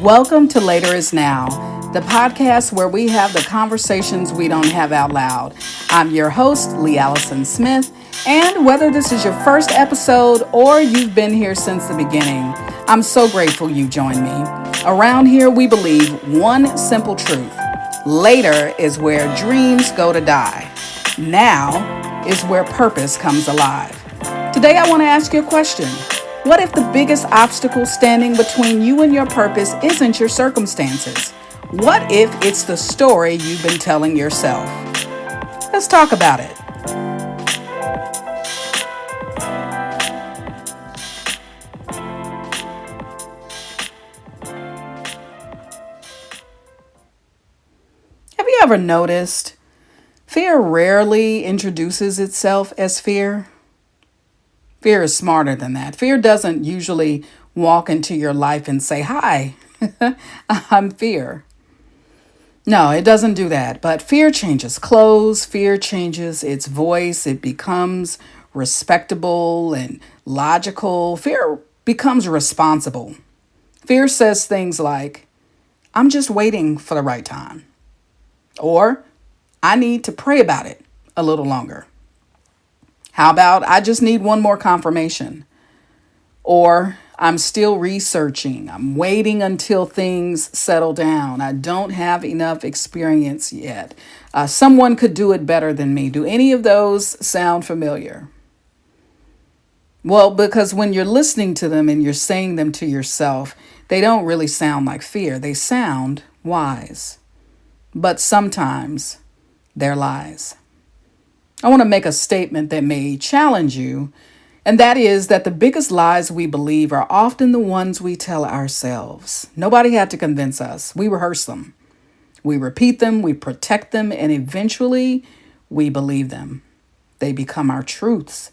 Welcome to Later is Now, the podcast where we have the conversations we don't have out loud. I'm your host, Leigh Allyson Smith, and whether this is your first episode or you've been here since the beginning, I'm so grateful you joined me. Around here, we believe one simple truth. Later is where dreams go to die. Now is where purpose comes alive. Today, I want to ask you a question. What if the biggest obstacle standing between you and your purpose isn't your circumstances? What if it's the story you've been telling yourself? Let's talk about it. Have you ever noticed fear rarely introduces itself as fear? Fear is smarter than that. Fear doesn't usually walk into your life and say, "Hi, I'm fear." No, it doesn't do that. But fear changes clothes, fear changes its voice, it becomes respectable and logical. Fear becomes responsible. Fear says things like, "I'm just waiting for the right time," or "I need to pray about it a little longer." How about, "I just need one more confirmation," or "I'm still researching. I'm waiting until things settle down. I don't have enough experience yet. Someone could do it better than me." Do any of those sound familiar? Well, because when you're listening to them and you're saying them to yourself, they don't really sound like fear. They sound wise. But sometimes they're lies. I want to make a statement that may challenge you, and that is that the biggest lies we believe are often the ones we tell ourselves. Nobody had to convince us. We rehearse them. We repeat them, we protect them, and eventually we believe them. They become our truths.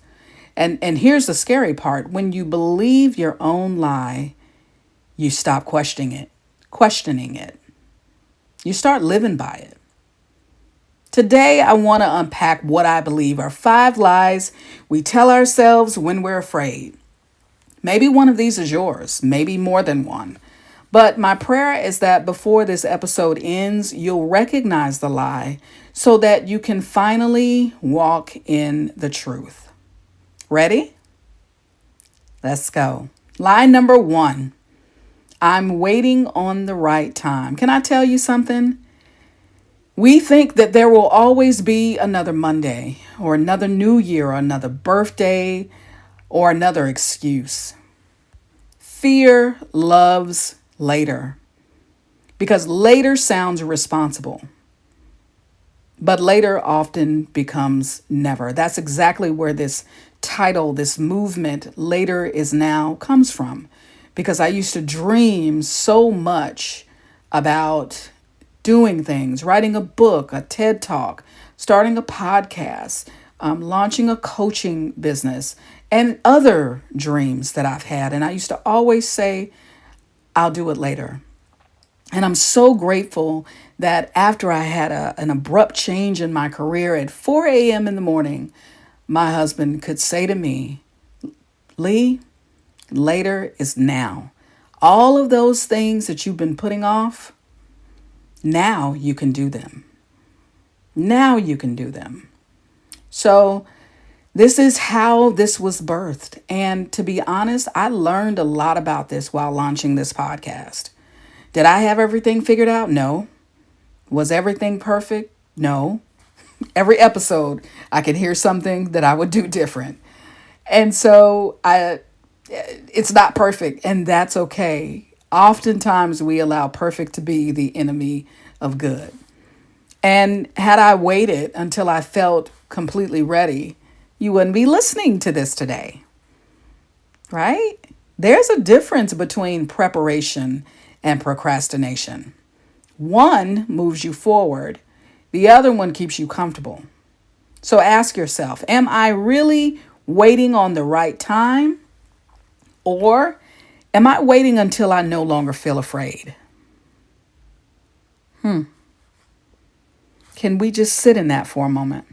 And here's the scary part. When you believe your own lie, you stop questioning it. You start living by it. Today, I want to unpack what I believe are 5 lies we tell ourselves when we're afraid. Maybe one of these is yours, maybe more than one. But my prayer is that before this episode ends, you'll recognize the lie so that you can finally walk in the truth. Ready? Let's go. Lie number 1. I'm waiting on the right time. Can I tell you something? We think that there will always be another Monday or another New Year or another birthday or another excuse. Fear loves later because later sounds responsible, but later often becomes never. That's exactly where this title, this movement, Later is Now, comes from, because I used to dream so much about doing things, writing a book, a TED Talk, starting a podcast, launching a coaching business, and other dreams that I've had. And I used to always say, "I'll do it later." And I'm so grateful that after I had an abrupt change in my career at 4 a.m. in the morning, my husband could say to me, "Leigh, later is now. All of those things that you've been putting off, now you can do them. Now you can do them." So this is how this was birthed. And to be honest, I learned a lot about this while launching this podcast. Did I have everything figured out? No. Was everything perfect? No. Every episode, I could hear something that I would do different. And so it's not perfect, and that's okay. Oftentimes, we allow perfect to be the enemy of good. And had I waited until I felt completely ready, you wouldn't be listening to this today, right? There's a difference between preparation and procrastination. One moves you forward, the other one keeps you comfortable. So ask yourself, am I really waiting on the right time? Or am I waiting until I no longer feel afraid? Can we just sit in that for a moment?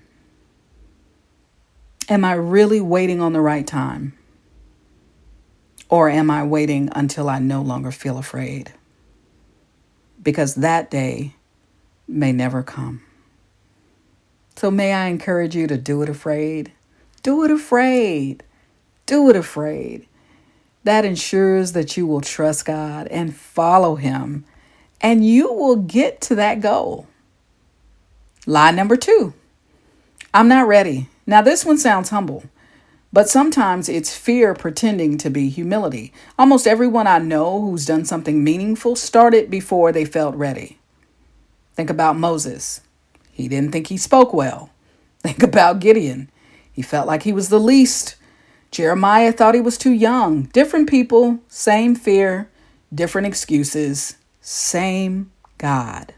Am I really waiting on the right time? Or am I waiting until I no longer feel afraid? because that day may never come. So may I encourage you to do it afraid. Do it afraid. Do it afraid. That ensures that you will trust God and follow Him, and you will get to that goal. Lie number 2. I'm not ready. Now, this one sounds humble, but sometimes it's fear pretending to be humility. Almost everyone I know who's done something meaningful started before they felt ready. Think about Moses. He didn't think he spoke well. Think about Gideon. He felt like he was the least. Jeremiah thought he was too young. Different people, same fear, different excuses, same God.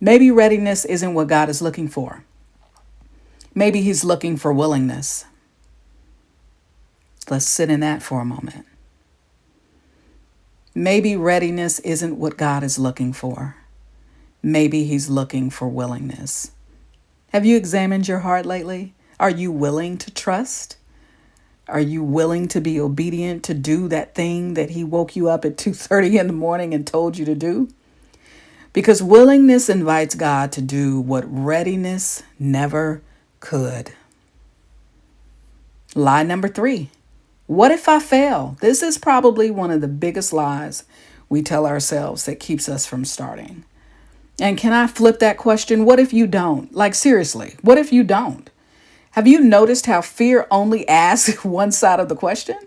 Maybe readiness isn't what God is looking for. Maybe He's looking for willingness. Let's sit in that for a moment. Maybe readiness isn't what God is looking for. Maybe He's looking for willingness. Have you examined your heart lately? Are you willing to trust? Are you willing to be obedient to do that thing that He woke you up at 2:30 in the morning and told you to do? Because willingness invites God to do what readiness never could. Lie number 3. What if I fail? This is probably one of the biggest lies we tell ourselves that keeps us from starting. And can I flip that question? What if you don't? Like, seriously, what if you don't? Have you noticed how fear only asks one side of the question?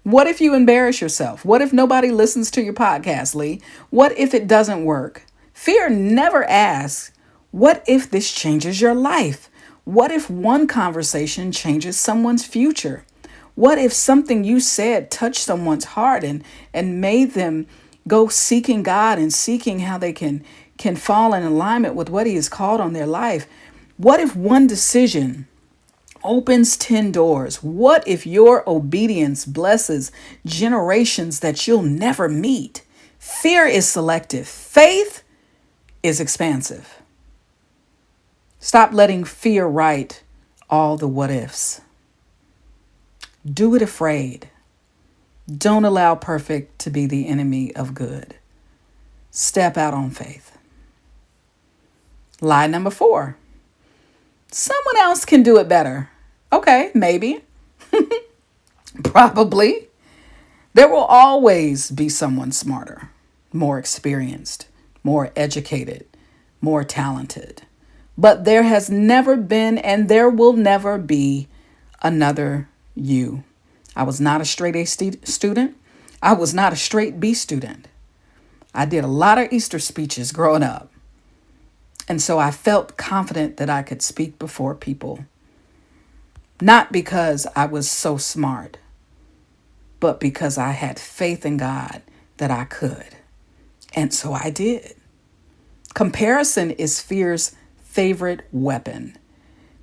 What if you embarrass yourself? What if nobody listens to your podcast, Leigh? What if it doesn't work? Fear never asks, what if this changes your life? What if one conversation changes someone's future? What if something you said touched someone's heart and made them go seeking God and seeking how they can fall in alignment with what He has called on their life? What if one decision opens 10 doors? What if your obedience blesses generations that you'll never meet? Fear is selective. Faith is expansive. Stop letting fear write all the what ifs. Do it afraid. Don't allow perfect to be the enemy of good. Step out on faith. Lie number 4. Someone else can do it better. Okay, maybe. Probably. There will always be someone smarter, more experienced, more educated, more talented. But there has never been and there will never be another you. I was not a straight A student. I was not a straight B student. I did a lot of Easter speeches growing up. And so I felt confident that I could speak before people. Not because I was so smart, but because I had faith in God that I could. And so I did. Comparison is fear's favorite weapon.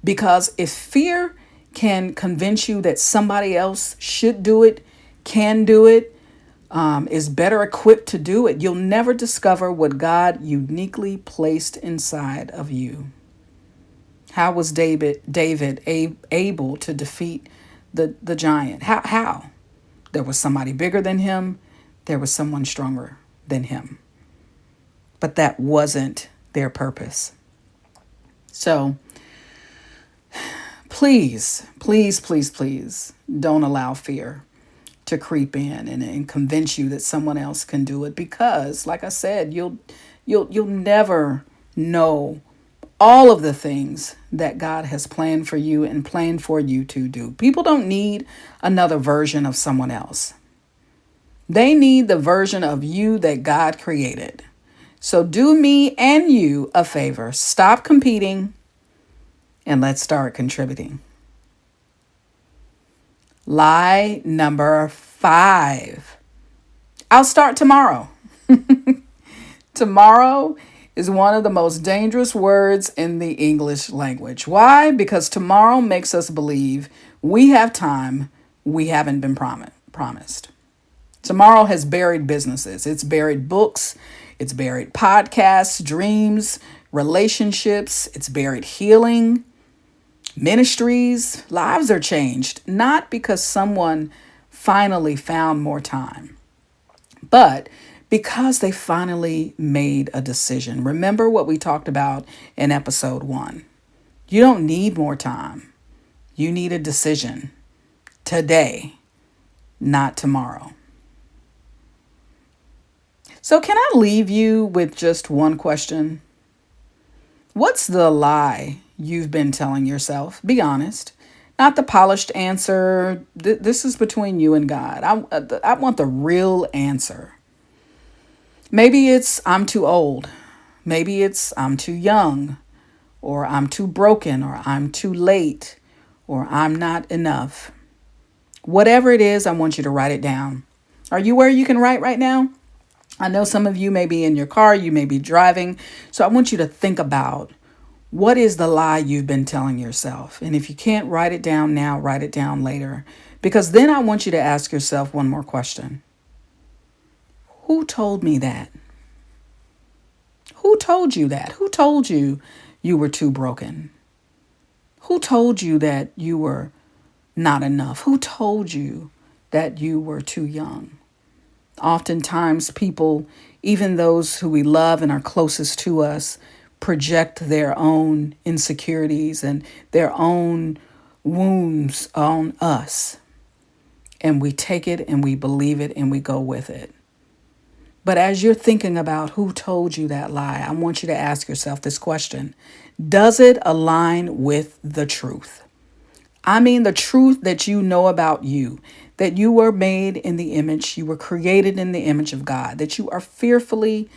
Because if fear can convince you that somebody else should do it, can do it, is better equipped to do it, you'll never discover what God uniquely placed inside of you. How was David able to defeat the giant? How? There was somebody bigger than him. There was someone stronger than him. But that wasn't their purpose. So please, please, please, please don't allow fear to creep in and convince you that someone else can do it, because like I said, you'll never know all of the things that God has planned for you and planned for you to do. People don't need another version of someone else. They need the version of you that God created. So do me and you a favor. Stop competing and let's start contributing. Lie number 5. I'll start tomorrow. Tomorrow is one of the most dangerous words in the English language. Why? Because tomorrow makes us believe we have time we haven't been promised. Tomorrow has buried businesses. It's buried books. It's buried podcasts, dreams, relationships. It's buried healing. Ministries, lives are changed, not because someone finally found more time, but Because they finally made a decision. Remember what we talked about in episode 1. You don't need more time. You need a decision today, not tomorrow. So can I leave you with just one question? What's the lie you've been telling yourself? Be honest. Not the polished answer. This is between you and God. I want the real answer. Maybe it's I'm too old. Maybe it's I'm too young, or I'm too broken, or I'm too late, or I'm not enough. Whatever it is, I want you to write it down. Are you where you can write right now? I know some of you may be in your car, you may be driving. So I want you to think about what is the lie you've been telling yourself. And if you can't write it down now, write it down later. Because then I want you to ask yourself one more question. Who told me that? Who told you that? Who told you you were too broken? Who told you that you were not enough? Who told you that you were too young? Oftentimes people, even those who we love and are closest to us, project their own insecurities and their own wounds on us. And we take it and we believe it and we go with it. But as you're thinking about who told you that lie, I want you to ask yourself this question. Does it align with the truth? I mean, the truth that you know about you, that you were made in the image, you were created in the image of God, that you are fearfully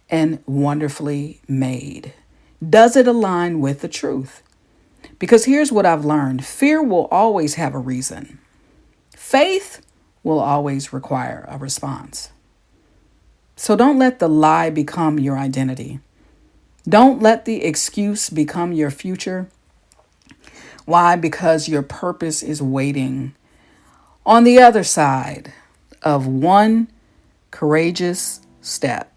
and wonderfully made. Does it align with the truth? Because here's what I've learned. Fear will always have a reason. Faith will always require a response. So don't let the lie become your identity. Don't let the excuse become your future. Why? Because your purpose is waiting on the other side of one courageous step.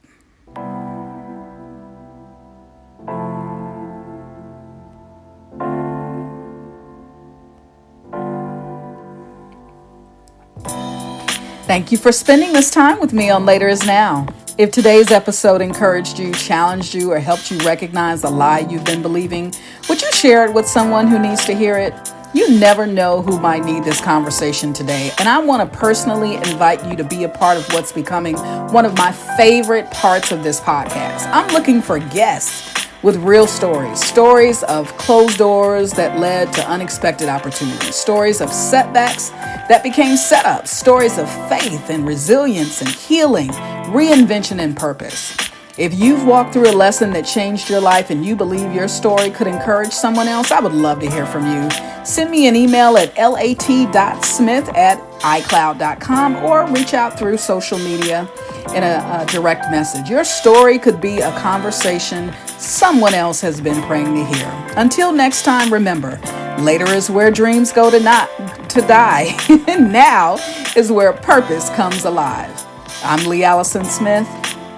Thank you for spending this time with me on Later Is Now. If today's episode encouraged you, challenged you, or helped you recognize the lie you've been believing, would you share it with someone who needs to hear it? You never know who might need this conversation today, and I want to personally invite you to be a part of what's becoming one of my favorite parts of this podcast. I'm looking for guests with real stories of closed doors that led to unexpected opportunities, stories of setbacks that became setups, stories of faith and resilience and healing, reinvention and purpose. If you've walked through a lesson that changed your life and you believe your story could encourage someone else, I would love to hear from you. Send me an email at lat.smith@icloud.com or reach out through social media in a direct message. Your story could be a conversation someone else has been praying to hear. Until next time, remember, later is where dreams go to die. Now is where purpose comes alive. I'm Leigh Allyson Smith.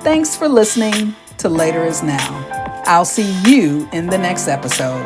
Thanks for listening to Later Is Now. I'll see you in the next episode.